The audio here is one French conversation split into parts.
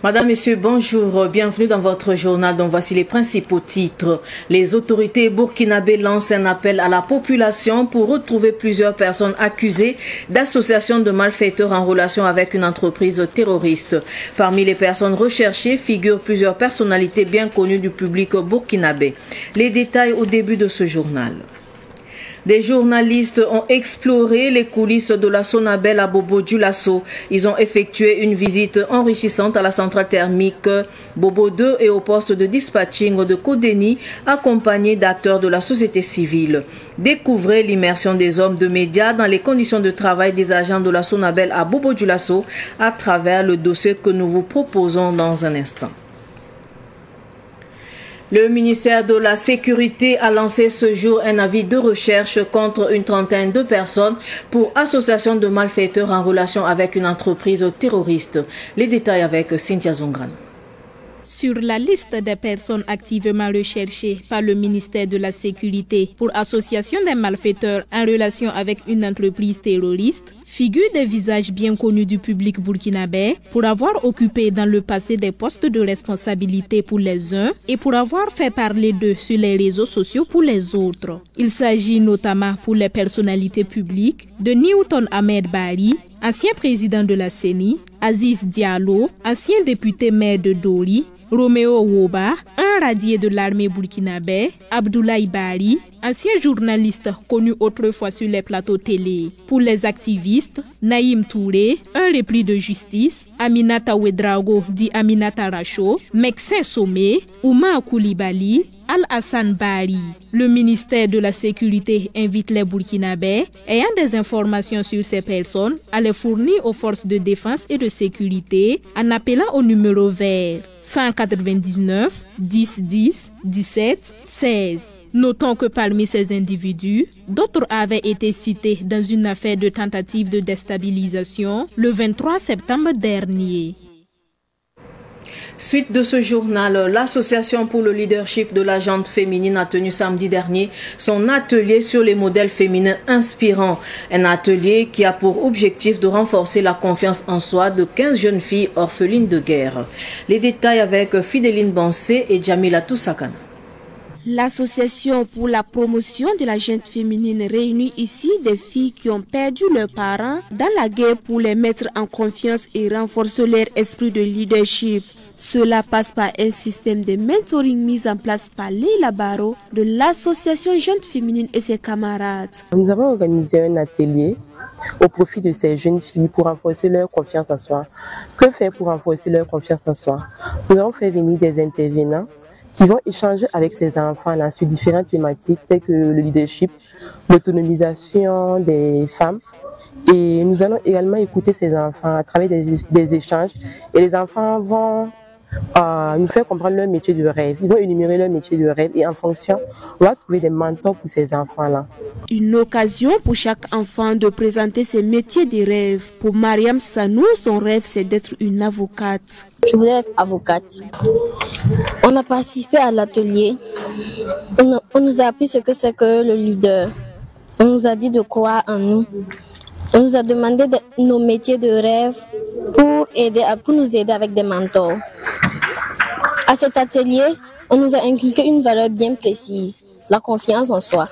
Madame, Monsieur, bonjour. Bienvenue dans votre journal dont voici les principaux titres. Les autorités burkinabées lancent un appel à la population pour retrouver plusieurs personnes accusées d'association de malfaiteurs en relation avec une entreprise terroriste. Parmi les personnes recherchées figurent plusieurs personnalités bien connues du public burkinabé. Les détails au début de ce journal. Des journalistes ont exploré les coulisses de la Sonabel à Bobo-Dioulasso. Ils ont effectué une visite enrichissante à la centrale thermique Bobo 2 et au poste de dispatching de Kodeni, accompagnés d'acteurs de la société civile. Découvrez l'immersion des hommes de médias dans les conditions de travail des agents de la Sonabel à Bobo-Dioulasso à travers le dossier que nous vous proposons dans un instant. Le ministère de la Sécurité a lancé ce jour un avis de recherche contre une trentaine de personnes pour association de malfaiteurs en relation avec une entreprise terroriste. Les détails avec Cynthia Zongran. Sur la liste des personnes activement recherchées par le ministère de la Sécurité pour association des malfaiteurs en relation avec une entreprise terroriste, figurent des visages bien connus du public burkinabé pour avoir occupé dans le passé des postes de responsabilité pour les uns et pour avoir fait parler d'eux sur les réseaux sociaux pour les autres. Il s'agit notamment pour les personnalités publiques de Newton Ahmed Bari, ancien président de la CENI, Aziz Diallo, ancien député maire de Dori, Roméo Woba, un radié de l'armée burkinabé, Abdoulaye Bari, ancien journaliste connu autrefois sur les plateaux télé. Pour les activistes, Naïm Touré, un repris de justice, Aminata Ouedraogo dit Aminata Racho, Meksin Somé, Ouma Koulibaly, Al-Hassan Bari. Le ministère de la Sécurité invite les Burkinabés ayant des informations sur ces personnes à les fournir aux forces de défense et de sécurité en appelant au numéro vert 199 10 10 17 16. Notons que parmi ces individus, d'autres avaient été cités dans une affaire de tentative de déstabilisation le 23 septembre dernier. Suite de ce journal, l'Association pour le leadership de la gente féminine a tenu samedi dernier son atelier sur les modèles féminins inspirants. Un atelier qui a pour objectif de renforcer la confiance en soi de 15 jeunes filles orphelines de guerre. Les détails avec Fidéline Bansé et Jamila Toussakana. L'association pour la promotion de la gente féminine réunit ici des filles qui ont perdu leurs parents dans la guerre pour les mettre en confiance et renforcer leur esprit de leadership. Cela passe par un système de mentoring mis en place par Leila Baro de l'association Gente Féminine et ses camarades. Nous avons organisé un atelier au profit de ces jeunes filles pour renforcer leur confiance en soi. Que faire pour renforcer leur confiance en soi? Nous avons fait venir des intervenants qui vont échanger avec ces enfants-là sur différentes thématiques telles que le leadership, l'autonomisation des femmes. Et nous allons également écouter ces enfants à travers des échanges. Et les enfants vont nous faire comprendre leur métier de rêve. Ils vont énumérer leur métier de rêve et en fonction, on va trouver des mentors pour ces enfants-là. Une occasion pour chaque enfant de présenter ses métiers de rêve. Pour Mariam Sanou, son rêve c'est d'être une avocate. Je voulais être avocate. On a participé à l'atelier. On nous a appris ce que c'est que le leader. On nous a dit de croire en nous. On nous a demandé nos métiers de rêve pour nous aider avec des mentors. À cet atelier, on nous a inculqué une valeur bien précise, la confiance en soi.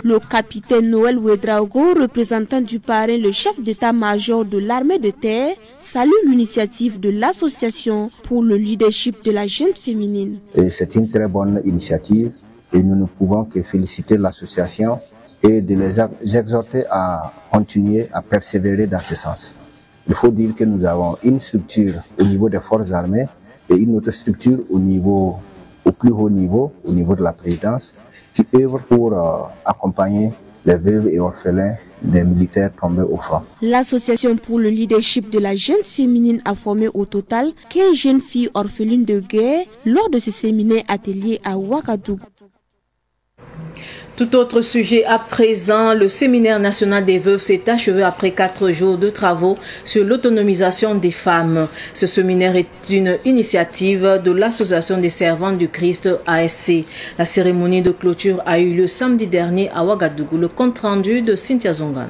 Le capitaine Noël Ouedraogo, représentant du parrain, le chef d'état-major de l'armée de terre, salue l'initiative de l'association pour le leadership de la gente féminine. C'est une très bonne initiative et nous ne pouvons que féliciter l'association et de les exhorter à continuer à persévérer dans ce sens. Il faut dire que nous avons une structure au niveau des forces armées et une autre structure au plus haut niveau, au niveau de la présidence, qui œuvre pour accompagner les veuves et orphelins des militaires tombés au front. L'association pour le leadership de la gente féminine a formé au total 15 jeunes filles orphelines de guerre lors de ce séminaire atelier à Ouagadougou. Tout autre sujet à présent, le séminaire national des veuves s'est achevé après 4 jours de travaux sur l'autonomisation des femmes. Ce séminaire est une initiative de l'Association des servantes du Christ ASC. La cérémonie de clôture a eu lieu samedi dernier à Ouagadougou. Le compte rendu de Cynthia Zongana.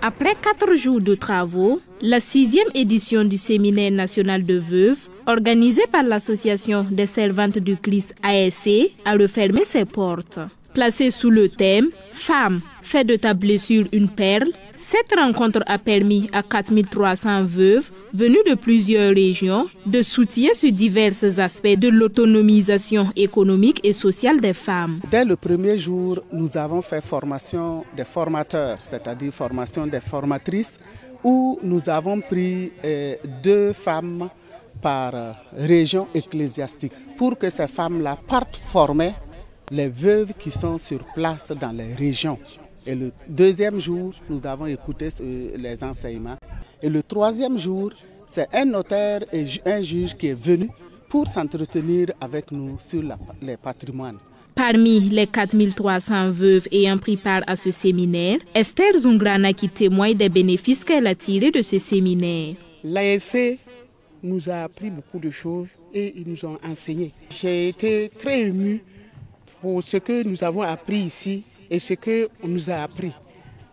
Après 4 jours de travaux, la 6e édition du séminaire national de veuves, organisé par l'association des servantes du Christ ASC, a refermé ses portes. Placée sous le thème « Femme, fais de ta blessure une perle », cette rencontre a permis à 4300 veuves venues de plusieurs régions de s'outiller sur divers aspects de l'autonomisation économique et sociale des femmes. Dès le premier jour, nous avons fait formation des formateurs, c'est-à-dire formation des formatrices, où nous avons pris 2 femmes par région ecclésiastique pour que ces femmes-là partent former les veuves qui sont sur place dans les régions. Et le 2e jour, nous avons écouté les enseignements. Et le 3e jour, c'est un notaire et un juge qui est venu pour s'entretenir avec nous sur les patrimoines. Parmi les 4300 veuves ayant pris part à ce séminaire, Esther Zungrana qui témoigne des bénéfices qu'elle a tirés de ce séminaire. L'ASC nous a appris beaucoup de choses et ils nous ont enseigné. J'ai été très émue pour ce que nous avons appris ici et ce qu'on nous a appris.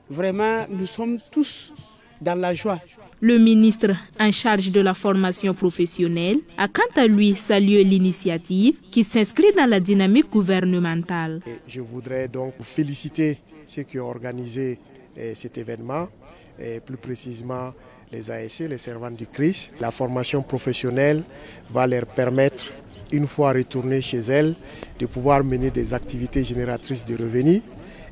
Vraiment, nous sommes tous dans la joie. Le ministre en charge de la formation professionnelle a quant à lui salué l'initiative qui s'inscrit dans la dynamique gouvernementale. Je voudrais donc féliciter ceux qui ont organisé cet événement, et plus précisément les ASC, les servantes du Christ. La formation professionnelle va leur permettre, une fois retournées chez elles, de pouvoir mener des activités génératrices de revenus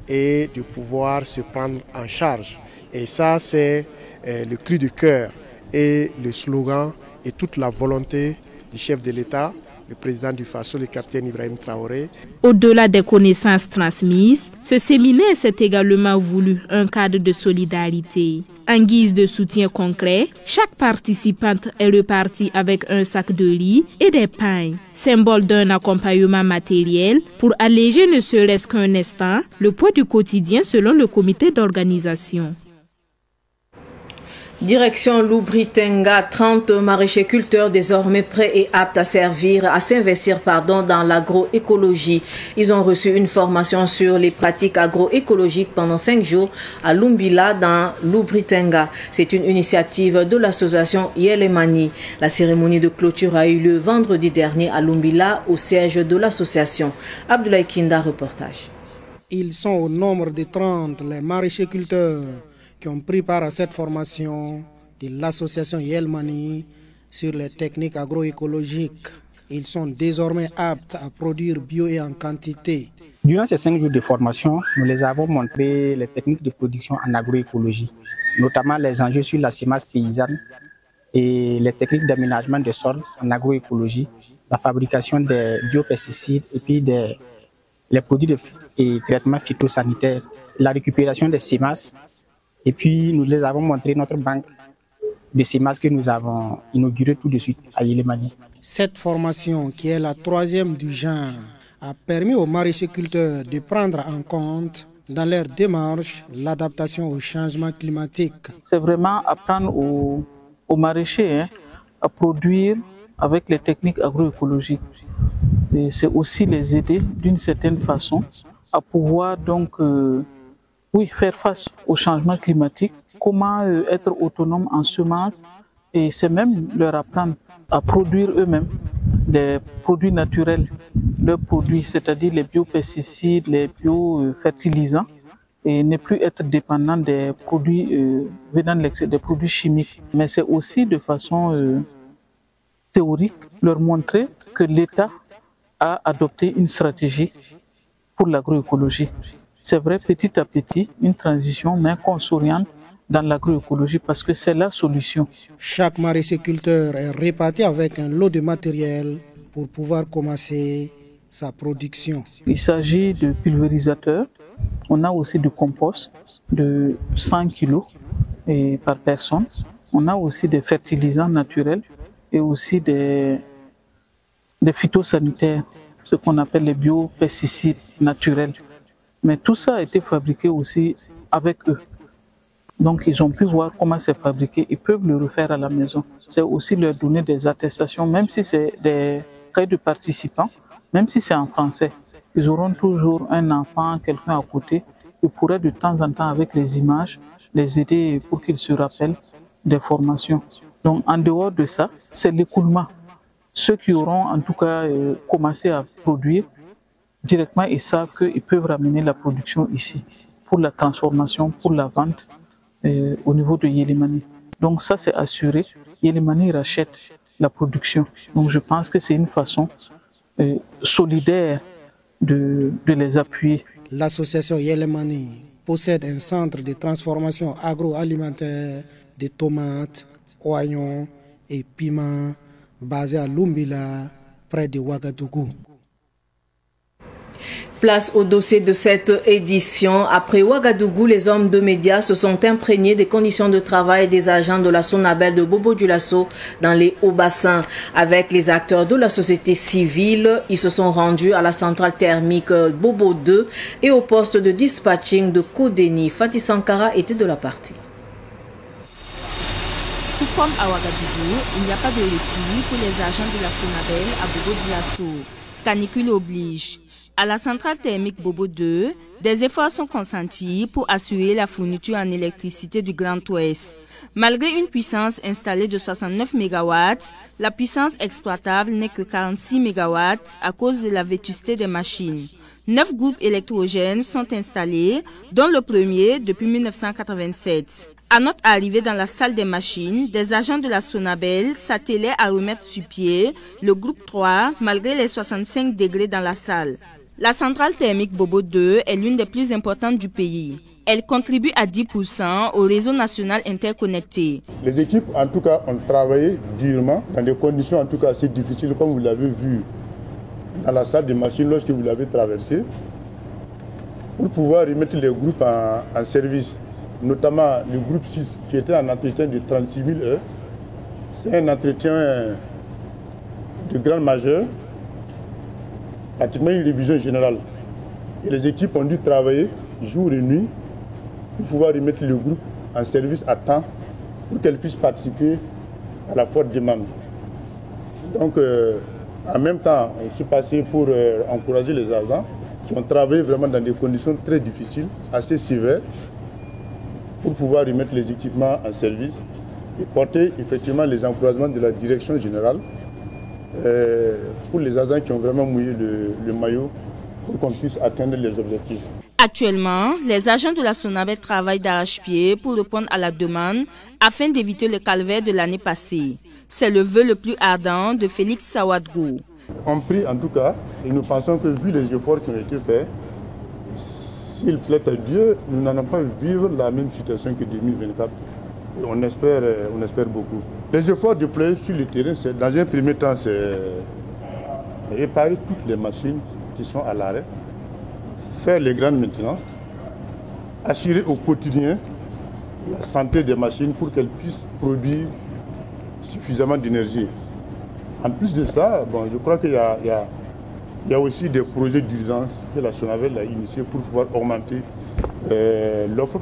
et de pouvoir se prendre en charge. Et ça, c'est le cri du cœur et le slogan et toute la volonté du chef de l'État, le président du FASO, le capitaine Ibrahim Traoré. Au-delà des connaissances transmises, ce séminaire s'est également voulu un cadre de solidarité. En guise de soutien concret, chaque participante est repartie avec un sac de riz et des pains, symbole d'un accompagnement matériel pour alléger ne serait-ce qu'un instant le poids du quotidien selon le comité d'organisation. Direction Loubritenga, 30 maraîchers-culteurs désormais prêts et aptes à s'investir dans l'agroécologie. Ils ont reçu une formation sur les pratiques agroécologiques pendant 5 jours à Lumbila dans Loubritenga. C'est une initiative de l'association Yelemani. La cérémonie de clôture a eu lieu vendredi dernier à Lumbila au siège de l'association. Abdoulaye Kinda, reportage. Ils sont au nombre de 30 les maraîchers-culteurs qui ont pris part à cette formation de l'association Yelmani sur les techniques agroécologiques. Ils sont désormais aptes à produire bio et en quantité. Durant ces 5 jours de formation, nous les avons montré les techniques de production en agroécologie, notamment les enjeux sur la sémence paysanne et les techniques d'aménagement des sols en agroécologie, la fabrication des biopesticides et puis les produits et traitements phytosanitaires, la récupération des semences. Et puis, nous les avons montré notre banque de semences que nous avons inaugurée tout de suite à Yelemani. Cette formation, qui est la 3e du genre, a permis aux maraîchers-culteurs de prendre en compte dans leur démarche l'adaptation au changement climatique. C'est vraiment apprendre aux maraîchers à produire avec les techniques agroécologiques. Et c'est aussi les aider d'une certaine façon à pouvoir donc faire face au changement climatique, comment être autonome en semences, et c'est même leur apprendre à produire eux-mêmes des produits naturels, leurs produits, c'est-à-dire les biopesticides, les biofertilisants, et ne plus être dépendant des produits venant de l'extérieur, des produits chimiques. Mais c'est aussi de façon théorique leur montrer que l'État a adopté une stratégie pour l'agroécologie. C'est vrai, petit à petit, une transition, mais qu'on s'oriente dans l'agroécologie parce que c'est la solution. Chaque maraîcher-culteur est réparti avec un lot de matériel pour pouvoir commencer sa production. Il s'agit de pulvérisateurs. On a aussi du compost de 100 kg par personne. On a aussi des fertilisants naturels et aussi des phytosanitaires, ce qu'on appelle les biopesticides naturels. Mais tout ça a été fabriqué aussi avec eux. Donc ils ont pu voir comment c'est fabriqué, ils peuvent le refaire à la maison. C'est aussi leur donner des attestations, même si c'est des cahiers de participants, même si c'est en français. Ils auront toujours un enfant, quelqu'un à côté, ils pourraient de temps en temps avec les images les aider pour qu'ils se rappellent des formations. Donc en dehors de ça, c'est l'écoulement. Ceux qui auront en tout cas commencé à produire directement, ils savent qu'ils peuvent ramener la production ici pour la transformation, pour la vente au niveau de Yelimani. Donc ça c'est assuré. Yelimani rachète la production. Donc je pense que c'est une façon solidaire de les appuyer. L'association Yelimani possède un centre de transformation agroalimentaire de tomates, oignons et piments basé à Lumbila, près de Ouagadougou. Place au dossier de cette édition. Après Ouagadougou, les hommes de médias se sont imprégnés des conditions de travail des agents de la Sonabel de Bobo-Dioulasso dans les Hauts-Bassins. Avec les acteurs de la société civile, ils se sont rendus à la centrale thermique Bobo 2 et au poste de dispatching de Kodeni. Fatih Sankara était de la partie. Tout comme à Ouagadougou, il n'y a pas de répit pour les agents de la Sonabel à Bobo-Dioulasso. Canicule oblige. À la centrale thermique Bobo 2, des efforts sont consentis pour assurer la fourniture en électricité du Grand Ouest. Malgré une puissance installée de 69 MW, la puissance exploitable n'est que 46 MW à cause de la vétusté des machines. 9 groupes électrogènes sont installés, dont le premier depuis 1987. À notre arrivée dans la salle des machines, des agents de la Sonabel s'attelaient à remettre sur pied le groupe 3 malgré les 65 degrés dans la salle. La centrale thermique Bobo 2 est l'une des plus importantes du pays. Elle contribue à 10% au réseau national interconnecté. Les équipes, en tout cas, ont travaillé durement dans des conditions en tout cas assez difficiles, comme vous l'avez vu dans la salle des machines lorsque vous l'avez traversée, pour pouvoir remettre les groupes en service, notamment le groupe 6 qui était en entretien de 36 000 heures. C'est un entretien de grande majeur, pratiquement une révision générale. Et les équipes ont dû travailler jour et nuit pour pouvoir remettre le groupe en service à temps pour qu'elles puissent participer à la forte demande. Donc, en même temps, on s'est passé pour encourager les agents qui ont travaillé vraiment dans des conditions très difficiles, assez sévères, pour pouvoir remettre les équipements en service et porter effectivement les encouragements de la direction générale pour les agents qui ont vraiment mouillé le maillot pour qu'on puisse atteindre les objectifs. Actuellement, les agents de la Sonabel travaillent d'arrache-pied pour répondre à la demande afin d'éviter le calvaire de l'année passée. C'est le vœu le plus ardent de Félix Sawadgou. On prie en tout cas et nous pensons que vu les efforts qui ont été faits, s'il plaît à Dieu, nous n'allons pas vivre la même situation que 2024. Et on espère beaucoup. Les efforts déployés sur le terrain, dans un premier temps, c'est réparer toutes les machines qui sont à l'arrêt, faire les grandes maintenances, assurer au quotidien la santé des machines pour qu'elles puissent produire suffisamment d'énergie. En plus de ça, bon, je crois qu'il y a aussi des projets d'urgence que la Sonabel a initiés pour pouvoir augmenter l'offre,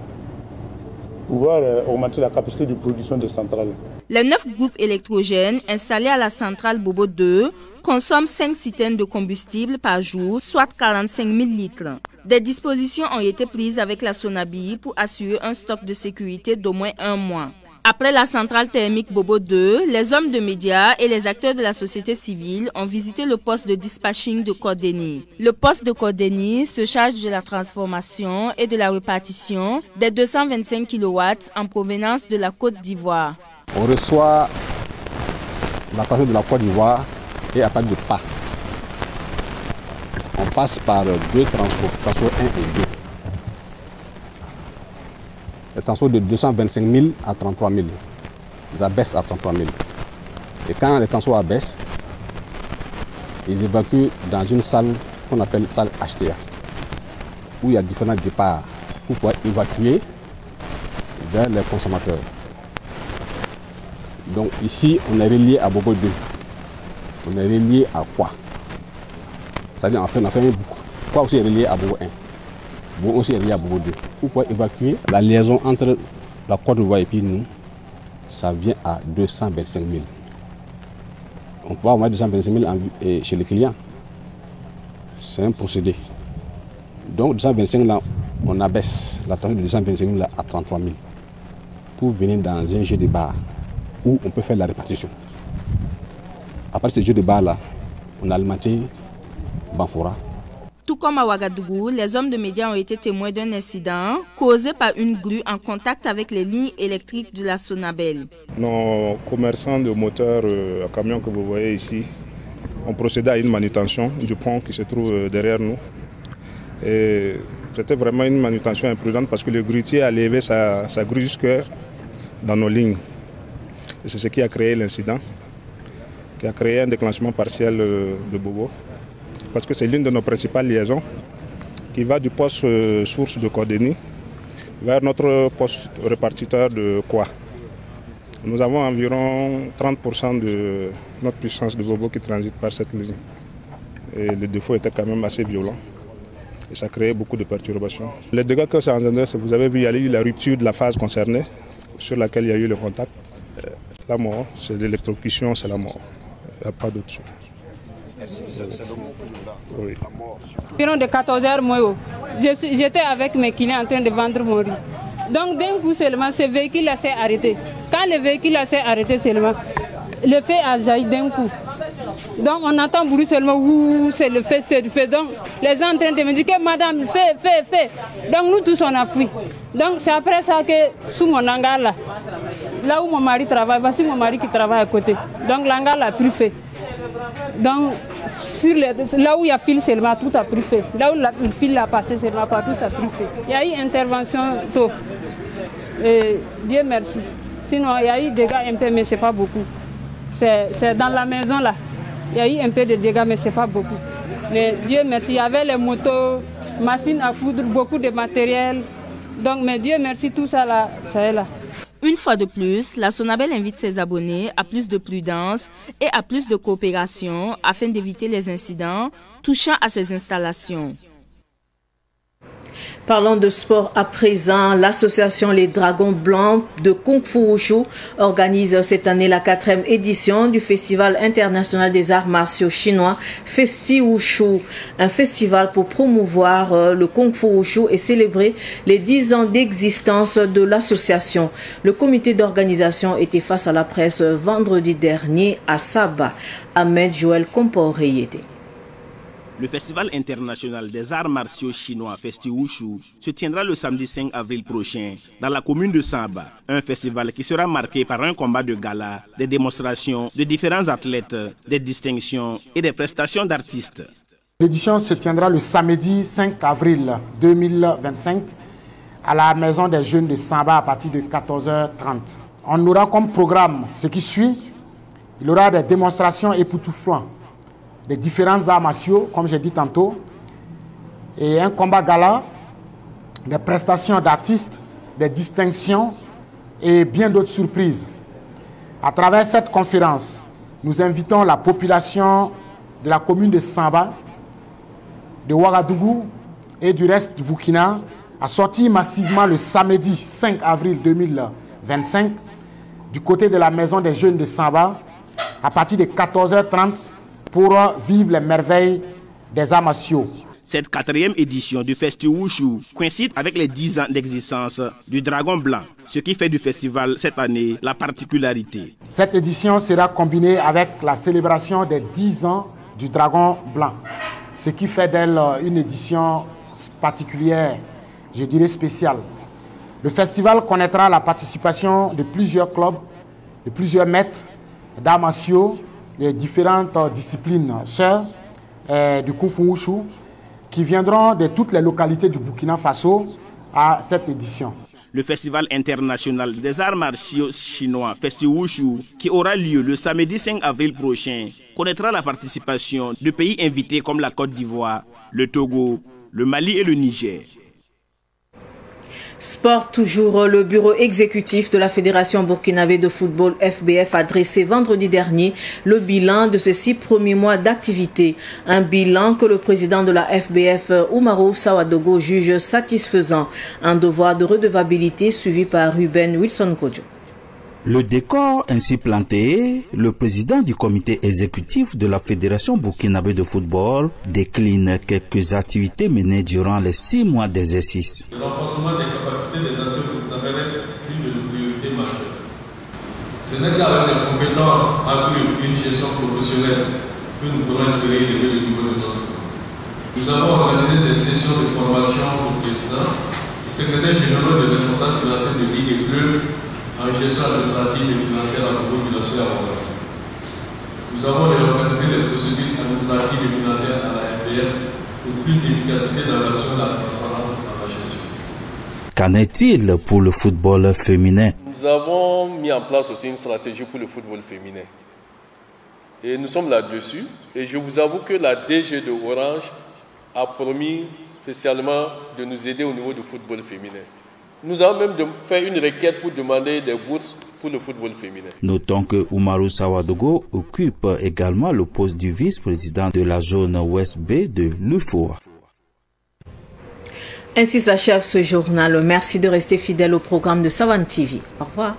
pouvoir augmenter la capacité de production des centrales. Les 9 groupes électrogènes installés à la centrale Bobo 2 consomment 5 citernes de combustible par jour, soit 45 000 litres. Des dispositions ont été prises avec la Sonabi pour assurer un stock de sécurité d'au moins 1 mois. Après la centrale thermique Bobo 2, les hommes de médias et les acteurs de la société civile ont visité le poste de dispatching de Kodeni. Le poste de Kodeni se charge de la transformation et de la répartition des 225 kW en provenance de la Côte d'Ivoire. On reçoit la partie de la Côte d'Ivoire et à partir de pas. On passe par 2 transports, transport 1 et 2. Le transport de 225 000 à 33 000. Ils abaissent à 33 000. Et quand les transports abaissent, ils évacuent dans une salle qu'on appelle salle HTA, où il y a différents départs pour pouvoir évacuer vers les consommateurs. Donc ici, on est relié à Bobo 2. On est relié à quoi? C'est-à-dire, en fait, on a fait un boucle. Quoi aussi est relié à Bobo 1. Bobo aussi est relié à Bobo 2. Pour pouvoir évacuer la liaison entre la Côte d'Ivoire et puis nous, ça vient à 225 000. On peut avoir 225 000 chez les clients. C'est un procédé. Donc 225 là, on abaisse la tarif de 225 000 à 33 000 pour venir dans un jeu de bar où on peut faire la répartition. Après ce jeu de bar-là, on a alimenté Banfora. Tout comme à Ouagadougou, les hommes de médias ont été témoins d'un incident causé par une grue en contact avec les lignes électriques de la Sonabel. Nos commerçants de moteurs à camion que vous voyez ici ont procédé à une manutention du pont qui se trouve derrière nous. C'était vraiment une manutention imprudente parce que le grutier a levé sa grue jusque dans nos lignes. C'est ce qui a créé l'incident, qui a créé un déclenchement partiel de Bobo. Parce que c'est l'une de nos principales liaisons qui va du poste source de Cordénie vers notre poste répartiteur de Kwa. Nous avons environ 30% de notre puissance de Bobo qui transite par cette ligne. Et le défaut était quand même assez violent. Et ça créait beaucoup de perturbations. Les dégâts que ça engendrait, vous avez vu, il y a eu la rupture de la phase concernée sur laquelle il y a eu le contact. La mort, c'est l'électrocution, c'est la mort. Il n'y a pas d'autre chose. Oui. Environ de 14h, moi, j'étais avec mes clients en train de vendre mon riz. Donc d'un coup seulement, ce véhicule-là s'est arrêté. Quand le véhicule-là s'est arrêté seulement, le feu a jailli d'un coup. Donc on entend bruit seulement, ouh, c'est le feu, c'est le feu. Donc les gens sont en train de me dire que madame, fais. Donc nous tous on a fui. Donc c'est après ça que sous mon hangar là où mon mari travaille, voici mon mari qui travaille à côté. Donc l'hangar a pris feu. Donc là où il y a fil seulement, tout a pris feu. Là où le fil a passé seulement, partout ça a pris feu. Il y a eu intervention tôt. Et Dieu merci. Sinon il y a eu des dégâts un peu, mais c'est pas beaucoup. C'est dans la maison là. Il y a eu un peu de dégâts, mais c'est pas beaucoup. Mais Dieu merci, il y avait les motos, machines à coudre, beaucoup de matériel. Donc, mais Dieu merci, tout ça là, ça est là. Une fois de plus, la Sonabel invite ses abonnés à plus de prudence et à plus de coopération afin d'éviter les incidents touchant à ces installations. Parlons de sport à présent. L'association Les Dragons Blancs de Kung Fu Wushu organise cette année la 4e édition du Festival international des arts martiaux chinois Festi Wushu. Un festival pour promouvoir le Kung Fu Wushu et célébrer les 10 ans d'existence de l'association. Le comité d'organisation était face à la presse vendredi dernier à Saba. Ahmed Joël Komporeyete. Le Festival international des arts martiaux chinois Festi Wushu se tiendra le samedi 5 avril prochain dans la commune de Saba. Un festival qui sera marqué par un combat de gala, des démonstrations de différents athlètes, des distinctions et des prestations d'artistes. L'édition se tiendra le samedi 5 avril 2025 à la Maison des Jeunes de Saba à partir de 14h30. On aura comme programme ce qui suit. Il y aura des démonstrations époustouflantes des différents arts martiaux, comme j'ai dit tantôt, et un combat gala, des prestations d'artistes, des distinctions et bien d'autres surprises. À travers cette conférence, nous invitons la population de la commune de Saba, de Ouagadougou et du reste du Burkina à sortir massivement le samedi 5 avril 2025 du côté de la Maison des Jeunes de Saba à partir de 14h30 pour vivre les merveilles des arts martiaux. Cette 4e édition du Festi Wushu coïncide avec les 10 ans d'existence du Dragon Blanc, ce qui fait du festival cette année la particularité. Cette édition sera combinée avec la célébration des 10 ans du Dragon Blanc, ce qui fait d'elle une édition particulière, je dirais spéciale. Le festival connaîtra la participation de plusieurs clubs, de plusieurs maîtres d'arts martiaux, des différentes disciplines sœurs du Kung Fu Wushu qui viendront de toutes les localités du Burkina Faso à cette édition. Le Festival international des arts martiaux chinois Festi Wushu, qui aura lieu le samedi 5 avril prochain, connaîtra la participation de pays invités comme la Côte d'Ivoire, le Togo, le Mali et le Niger. Sport toujours, le bureau exécutif de la Fédération burkinabé de football FBF a dressé vendredi dernier le bilan de ces 6 premiers mois d'activité. Un bilan que le président de la FBF, Oumarou Sawadogo, juge satisfaisant. Un devoir de redevabilité suivi par Ruben Wilson Kodjo. Le décor ainsi planté, le président du comité exécutif de la Fédération burkinabé de football décline quelques activités menées durant les 6 mois d'exercice. Le renforcement des capacités des athlètes burkinabés reste s'inscrit de nos priorités majeures. Ce n'est qu'avec des compétences accrues et une gestion professionnelle que nous pourrons espérer élever le niveau de notre football. Nous avons organisé des sessions de formation au président et secrétaire général des responsables financiers de Ligue et Club en gestion administrative et financière à Bobo de la Soya. Nous avons réorganisé les procédures administratives et financières à la FPF pour plus d'efficacité dans l'action et la transparence dans la gestion. Qu'en est-il pour le football féminin? Nous avons mis en place aussi une stratégie pour le football féminin. Et nous sommes là-dessus. Et je vous avoue que la DG de Orange a promis spécialement de nous aider au niveau du football féminin. Nous avons même fait une requête pour demander des bourses pour le football féminin. Notons que Oumarou Sawadogo occupe également le poste du vice-président de la zone Ouest B de l'UFOA. Ainsi s'achève ce journal. Merci de rester fidèle au programme de Savane TV. Au revoir.